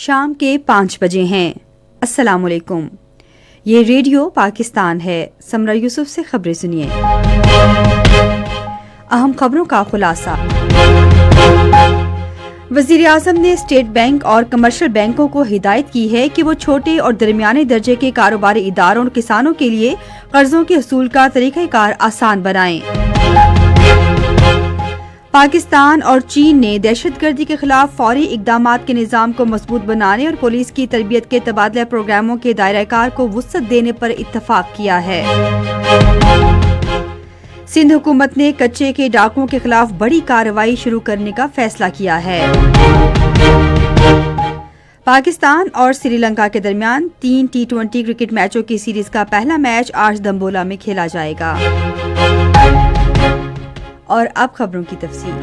شام کے 5 بجے ہیں۔ السلام علیکم، یہ ریڈیو پاکستان ہے۔ سمرہ یوسف سے خبریں سنیے۔ اہم خبروں کا خلاصہ۔ وزیر اعظم نے اسٹیٹ بینک اور کمرشل بینکوں کو ہدایت کی ہے کہ وہ چھوٹے اور درمیانے درجے کے کاروباری اداروں اور کسانوں کے لیے قرضوں کے حصول کا طریقہ کار آسان بنائیں۔ پاکستان اور چین نے دہشت گردی کے خلاف فوری اقدامات کے نظام کو مضبوط بنانے اور پولیس کی تربیت کے تبادلہ پروگراموں کے دائرہ کار کو وسعت دینے پر اتفاق کیا ہے۔ سندھ حکومت نے کچے کے ڈاکوؤں کے خلاف بڑی کارروائی شروع کرنے کا فیصلہ کیا ہے۔ پاکستان اور سری لنکا کے درمیان 3 T20 کرکٹ میچوں کی سیریز کا پہلا میچ آج دمبولا میں کھیلا جائے گا۔ اور اب خبروں کی تفصیل۔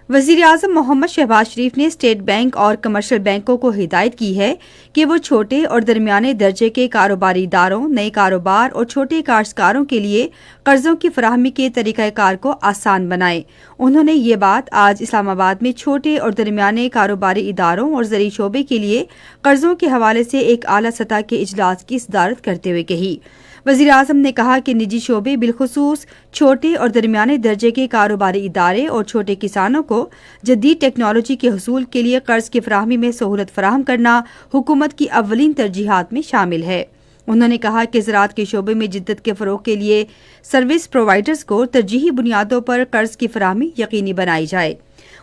وزیر اعظم محمد شہباز شریف نے اسٹیٹ بینک اور کمرشل بینکوں کو ہدایت کی ہے کہ وہ چھوٹے اور درمیانے درجے کے کاروباری اداروں، نئے کاروبار اور چھوٹے کاشتکاروں کے لیے قرضوں کی فراہمی کے طریقہ کار کو آسان بنائیں۔ انہوں نے یہ بات آج اسلام آباد میں چھوٹے اور درمیانے کاروباری اداروں اور زرعی شعبے کے لیے قرضوں کے حوالے سے ایک اعلیٰ سطح کے اجلاس کی صدارت کرتے ہوئے کہی۔ وزیر اعظم نے کہا کہ نجی شعبے بالخصوص چھوٹے اور درمیانے درجے کے کاروباری ادارے اور چھوٹے کسانوں کو جدید ٹیکنالوجی کے حصول کے لیے قرض کی فراہمی میں سہولت فراہم کرنا حکومت کی اولین ترجیحات میں شامل ہے۔ انہوں نے کہا کہ زراعت کے شعبے میں جدت کے فروغ کے لیے سروس پرووائیڈرز کو ترجیحی بنیادوں پر قرض کی فراہمی یقینی بنائی جائے۔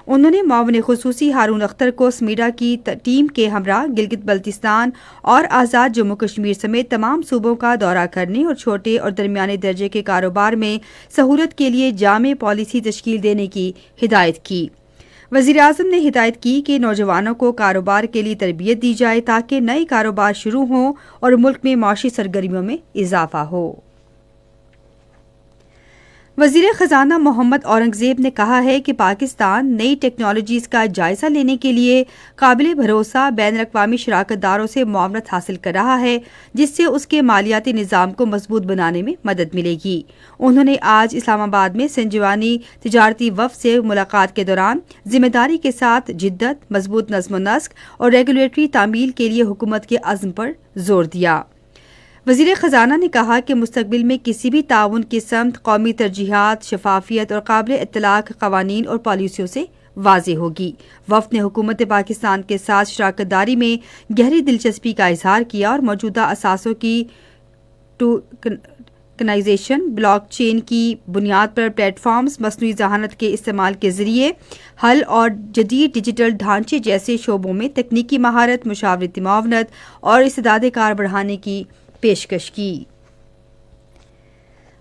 انہوں نے معاون خصوصی ہارون اختر کو سمیڈا کی ٹیم کے ہمراہ گلگت بلتستان اور آزاد جموں کشمیر سمیت تمام صوبوں کا دورہ کرنے اور چھوٹے اور درمیانے درجے کے کاروبار میں سہولت کے لیے جامع پالیسی تشکیل دینے کی ہدایت کی۔ وزیر اعظم نے ہدایت کی کہ نوجوانوں کو کاروبار کے لیے تربیت دی جائے تاکہ نئے کاروبار شروع ہوں اور ملک میں معاشی سرگرمیوں میں اضافہ ہو۔ وزیر خزانہ محمد اورنگزیب نے کہا ہے کہ پاکستان نئی ٹیکنالوجیز کا جائزہ لینے کے لیے قابل بھروسہ بین الاقوامی شراکت داروں سے معاونت حاصل کر رہا ہے، جس سے اس کے مالیاتی نظام کو مضبوط بنانے میں مدد ملے گی۔ انہوں نے آج اسلام آباد میں سنجیوانی تجارتی وفد سے ملاقات کے دوران ذمہ داری کے ساتھ جدت، مضبوط نظم و نسق اور ریگولیٹری تعمیل کے لیے حکومت کے عزم پر زور دیا۔ وزیر خزانہ نے کہا کہ مستقبل میں کسی بھی تعاون کی سمت قومی ترجیحات، شفافیت اور قابل اطلاق قوانین اور پالیسیوں سے واضح ہوگی۔ وفد نے حکومت پاکستان کے ساتھ شراکت داری میں گہری دلچسپی کا اظہار کیا اور موجودہ اثاثوں کی ٹوکنائزیشن، بلاک چین کی بنیاد پر پلیٹ فارمز، مصنوعی ذہانت کے استعمال کے ذریعے حل اور جدید ڈیجیٹل ڈھانچے جیسے شعبوں میں تکنیکی مہارت، مشاورتی معاونت اور استعداد کار بڑھانے کی پیشکش کی۔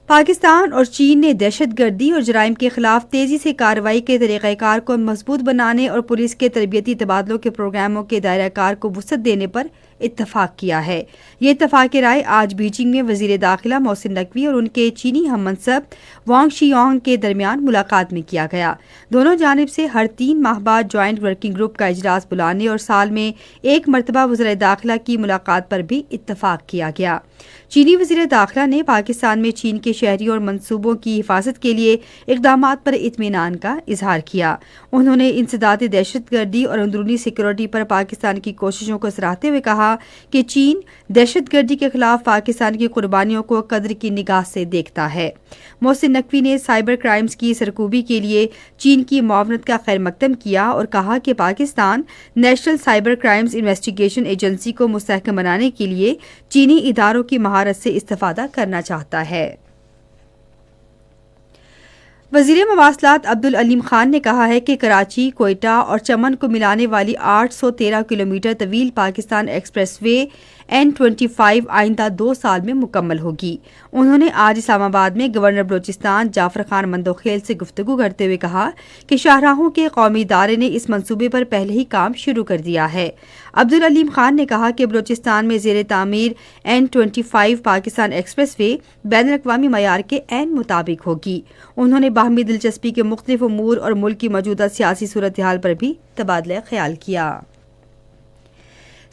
پاکستان اور چین نے دہشت گردی اور جرائم کے خلاف تیزی سے کارروائی کے طریقہ کار کو مضبوط بنانے اور پولیس کے تربیتی تبادلوں کے پروگراموں کے دائرہ کار کو وسعت دینے پر اتفاق کیا ہے۔ یہ اتفاق رائے آج بیجنگ میں وزیر داخلہ محسن نقوی اور ان کے چینی ہم منصب وانگ شیونگ کے درمیان ملاقات میں کیا گیا۔ دونوں جانب سے ہر 3 ماہ بعد جوائنٹ ورکنگ گروپ کا اجلاس بلانے اور سال میں 1 مرتبہ وزراء داخلہ کی ملاقات پر بھی اتفاق کیا گیا۔ چینی وزیر داخلہ نے پاکستان میں چین کے شہریوں اور منصوبوں کی حفاظت کے لیے اقدامات پر اطمینان کا اظہار کیا۔ انہوں نے انسداد دہشت گردی اور اندرونی سیکورٹی پر پاکستان کی کوششوں کو سراہتے ہوئے کہا کہ چین دہشت گردی کے خلاف پاکستان کی قربانیوں کو قدر کی نگاہ سے دیکھتا ہے۔ محسن نقوی نے سائبر کرائمز کی سرکوبی کے لیے چین کی معاونت کا خیر مقدم کیا اور کہا کہ Pakistan national cyber crimes investigation agency کو مستحکم بنانے کے لیے چینی اداروں کی مہارت سے استفادہ کرنا چاہتا ہے۔ وزیر مواصلات عبدالعلیم خان نے کہا ہے کہ کراچی، کوئٹہ اور چمن کو ملانے والی 813 کلومیٹر طویل پاکستان ایکسپریس وے N25 آئندہ 2 سال میں مکمل ہوگی۔ انہوں نے آج اسلام آباد میں گورنر بلوچستان جعفر خان مندوخیل سے گفتگو کرتے ہوئے کہا کہ شاہراہوں کے قومی ادارے نے اس منصوبے پر پہلے ہی کام شروع کر دیا ہے۔ عبدالعلیم خان نے کہا کہ بلوچستان میں زیر تعمیر N25 پاکستان ایکسپریس وے بین الاقوامی معیار کے عین مطابق ہوگی۔ انہوں نے باہمی دلچسپی کے مختلف امور اور ملک کی موجودہ سیاسی صورتحال پر بھی تبادلہ خیال کیا۔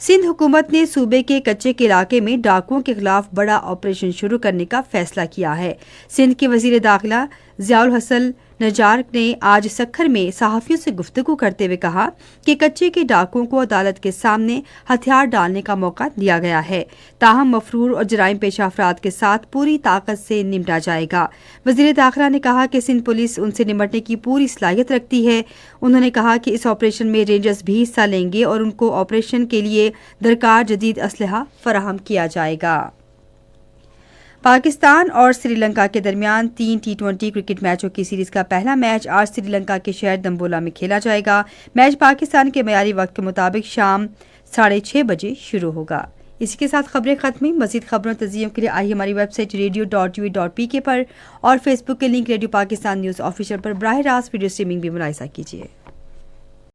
سندھ حکومت نے صوبے کے کچے کے علاقے میں ڈاکوؤں کے خلاف بڑا آپریشن شروع کرنے کا فیصلہ کیا ہے۔ سندھ کے وزیر داخلہ ضیاء الحسن نجار نے آج سکھر میں صحافیوں سے گفتگو کرتے ہوئے کہا کہ کچے کے ڈاکوؤں کو عدالت کے سامنے ہتھیار ڈالنے کا موقع دیا گیا ہے، تاہم مفرور اور جرائم پیشہ افراد کے ساتھ پوری طاقت سے نمٹا جائے گا۔ وزیر داخلہ نے کہا کہ سندھ پولیس ان سے نمٹنے کی پوری صلاحیت رکھتی ہے۔ انہوں نے کہا کہ اس آپریشن میں رینجرز بھی حصہ لیں گے اور ان کو آپریشن کے لیے درکار جدید اسلحہ فراہم کیا جائے گا۔ پاکستان اور سری لنکا کے درمیان 3 T20 کرکٹ میچوں کی سیریز کا پہلا میچ آج سری لنکا کے شہر دمبولا میں کھیلا جائے گا۔ میچ پاکستان کے معیاری وقت کے مطابق شام 6:30 بجے شروع ہوگا۔ اسی کے ساتھ خبریں ختم ہوئیں۔ مزید خبروں اور تجزیوں کے لیے آئیے ہماری ویب سائٹ radio.ua.pk پر اور فیس بک کے link radio Pakistan news official پر براہ راست ویڈیو اسٹریمنگ بھی ملاحظہ کیجیے۔